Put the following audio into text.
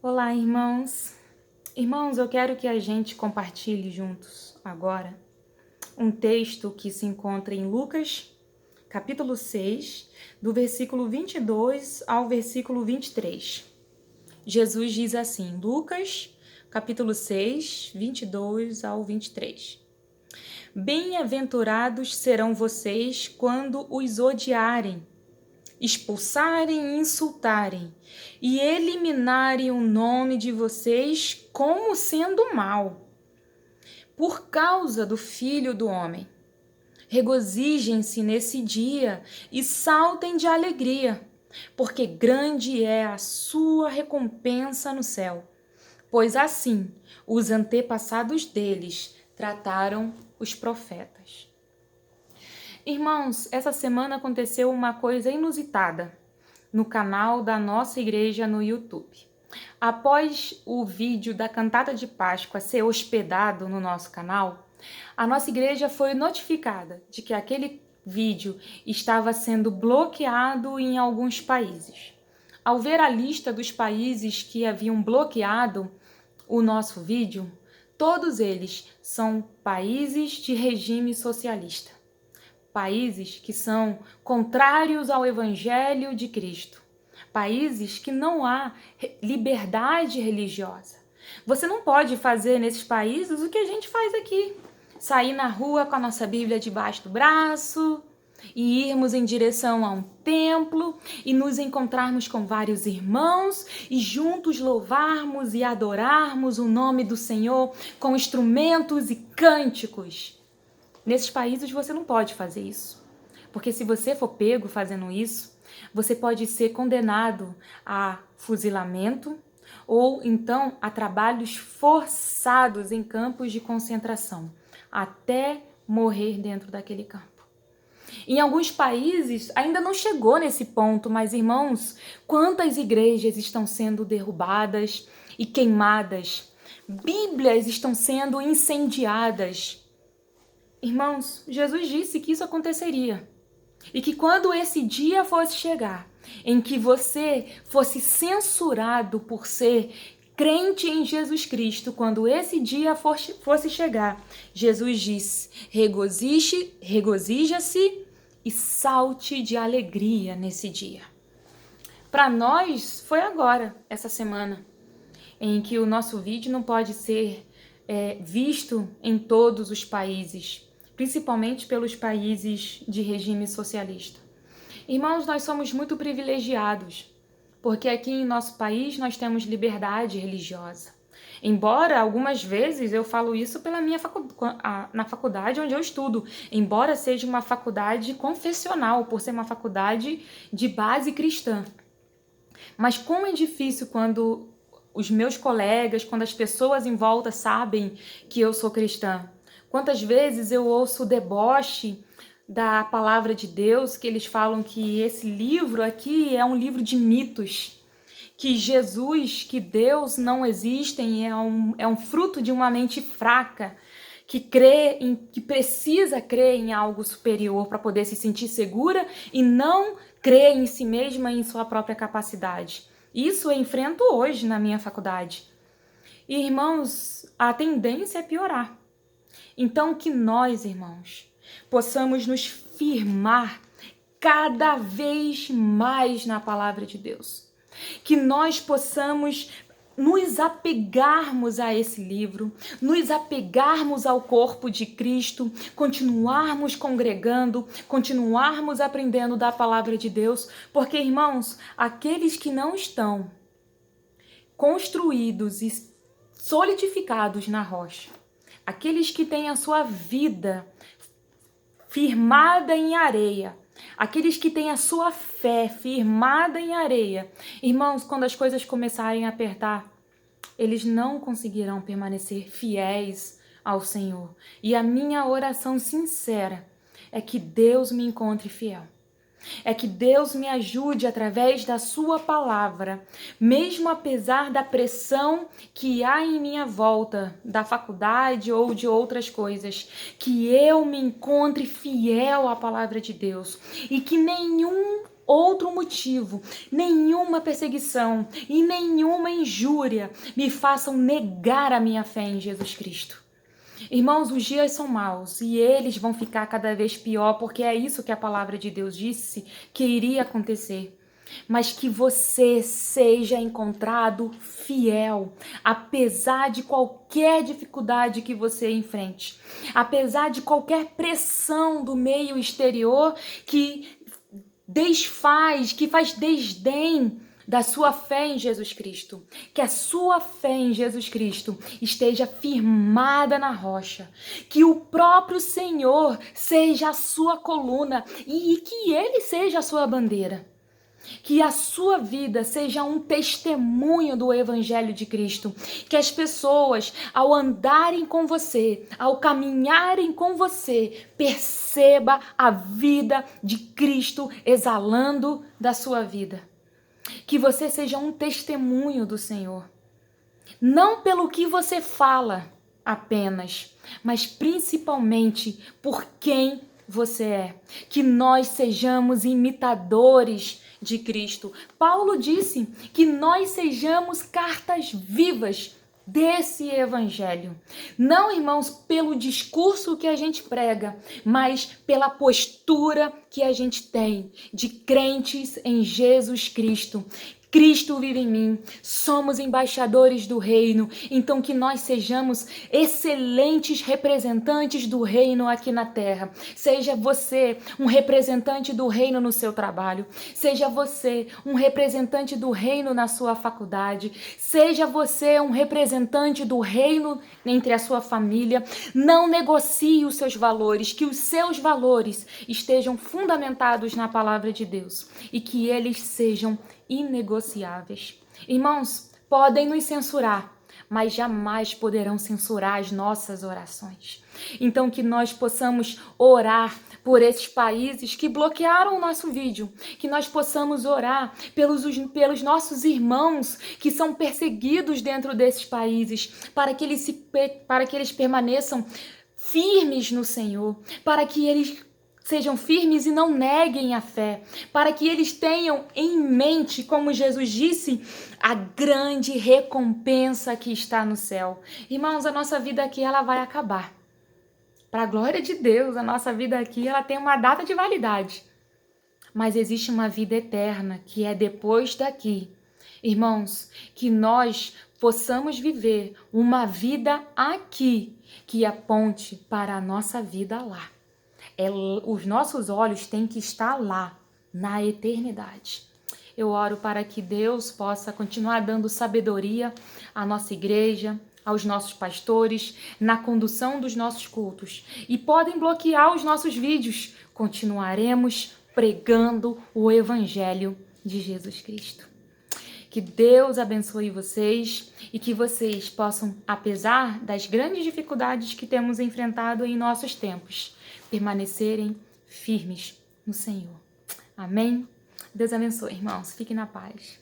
Olá, irmãos. Irmãos, eu quero que a gente compartilhe juntos agora um texto que se encontra em Lucas, capítulo 6, do versículo 22 ao versículo 23. Jesus diz assim, Lucas, capítulo 6, 22 ao 23. Bem-aventurados serão vocês quando os odiarem, expulsarem e insultarem, e eliminarem o nome de vocês como sendo mal, por causa do Filho do Homem. Regozijem-se nesse dia e saltem de alegria, porque grande é a sua recompensa no céu, pois assim os antepassados deles trataram os profetas. Irmãos, essa semana aconteceu uma coisa inusitada no canal da nossa igreja no YouTube. Após o vídeo da cantata de Páscoa ser hospedado no nosso canal, a nossa igreja foi notificada de que aquele vídeo estava sendo bloqueado em alguns países. Ao ver a lista dos países que haviam bloqueado o nosso vídeo, todos eles são países de regime socialista. Países que são contrários ao Evangelho de Cristo. Países que não há liberdade religiosa. Você não pode fazer nesses países o que a gente faz aqui. Sair na rua com a nossa Bíblia debaixo do braço e irmos em direção a um templo e nos encontrarmos com vários irmãos e juntos louvarmos e adorarmos o nome do Senhor com instrumentos e cânticos. Nesses países você não pode fazer isso, porque se você for pego fazendo isso, você pode ser condenado a fuzilamento ou então a trabalhos forçados em campos de concentração, até morrer dentro daquele campo. Em alguns países ainda não chegou nesse ponto, mas irmãos, quantas igrejas estão sendo derrubadas e queimadas? Bíblias estão sendo incendiadas. Irmãos, Jesus disse que isso aconteceria e que quando esse dia fosse chegar, em que você fosse censurado por ser crente em Jesus Cristo, quando esse dia fosse chegar, Jesus disse, regozija-se e salte de alegria nesse dia. Para nós, foi agora, essa semana, em que o nosso vídeo não pode ser visto em todos os países, principalmente pelos países de regime socialista. Irmãos, nós somos muito privilegiados, porque aqui em nosso país nós temos liberdade religiosa. Embora algumas vezes eu falo isso pela minha na faculdade onde eu estudo, embora seja uma faculdade confessional, por ser uma faculdade de base cristã. Mas como é difícil quando os meus colegas, quando as pessoas em volta sabem que eu sou cristã. Quantas vezes eu ouço o deboche da palavra de Deus, que eles falam que esse livro aqui é um livro de mitos, que Jesus, que Deus não existem, é um fruto de uma mente fraca, que precisa crer em algo superior para poder se sentir segura e não crer em si mesma e em sua própria capacidade. Isso eu enfrento hoje na minha faculdade. E, irmãos, a tendência é piorar. Então, que nós, irmãos, possamos nos firmar cada vez mais na palavra de Deus. Que nós possamos nos apegarmos a esse livro, nos apegarmos ao corpo de Cristo, continuarmos congregando, continuarmos aprendendo da palavra de Deus, porque, irmãos, aqueles que não estão construídos e solidificados na rocha, aqueles que têm a sua vida firmada em areia, aqueles que têm a sua fé firmada em areia, irmãos, quando as coisas começarem a apertar, eles não conseguirão permanecer fiéis ao Senhor. E a minha oração sincera é que Deus me encontre fiel. É que Deus me ajude através da sua palavra, mesmo apesar da pressão que há em minha volta, da faculdade ou de outras coisas, que eu me encontre fiel à palavra de Deus e que nenhum outro motivo, nenhuma perseguição e nenhuma injúria me façam negar a minha fé em Jesus Cristo. Irmãos, os dias são maus e eles vão ficar cada vez pior, porque é isso que a palavra de Deus disse que iria acontecer. Mas que você seja encontrado fiel, apesar de qualquer dificuldade que você enfrente, apesar de qualquer pressão do meio exterior que faz desdém da sua fé em Jesus Cristo. Que a sua fé em Jesus Cristo esteja firmada na rocha. Que o próprio Senhor seja a sua coluna e que Ele seja a sua bandeira. Que a sua vida seja um testemunho do Evangelho de Cristo. Que as pessoas, ao andarem com você, ao caminharem com você, perceba a vida de Cristo exalando da sua vida. Que você seja um testemunho do Senhor. Não pelo que você fala apenas, mas principalmente por quem você é. Que nós sejamos imitadores de Cristo. Paulo disse que nós sejamos cartas vivas desse evangelho. Não, irmãos, pelo discurso que a gente prega, mas pela postura que a gente tem de crentes em Jesus Cristo. Cristo vive em mim, somos embaixadores do reino, então que nós sejamos excelentes representantes do reino aqui na terra. Seja você um representante do reino no seu trabalho, seja você um representante do reino na sua faculdade, seja você um representante do reino entre a sua família. Não negocie os seus valores, que os seus valores estejam fundamentados na palavra de Deus e que eles sejam inegociáveis. Irmãos, podem nos censurar, mas jamais poderão censurar as nossas orações. Então que nós possamos orar por esses países que bloquearam o nosso vídeo, que nós possamos orar pelos nossos irmãos que são perseguidos dentro desses países, para que eles permaneçam firmes no Senhor, para que eles sejam firmes e não neguem a fé, para que eles tenham em mente, como Jesus disse, a grande recompensa que está no céu. Irmãos, a nossa vida aqui ela vai acabar. Para a glória de Deus, a nossa vida aqui ela tem uma data de validade. Mas existe uma vida eterna que é depois daqui. Irmãos, que nós possamos viver uma vida aqui que aponte para a nossa vida lá. Os nossos olhos têm que estar lá, na eternidade. Eu oro para que Deus possa continuar dando sabedoria à nossa igreja, aos nossos pastores, na condução dos nossos cultos. E podem bloquear os nossos vídeos. Continuaremos pregando o Evangelho de Jesus Cristo. Que Deus abençoe vocês e que vocês possam, apesar das grandes dificuldades que temos enfrentado em nossos tempos, permanecerem firmes no Senhor. Amém? Deus abençoe, irmãos. Fiquem na paz.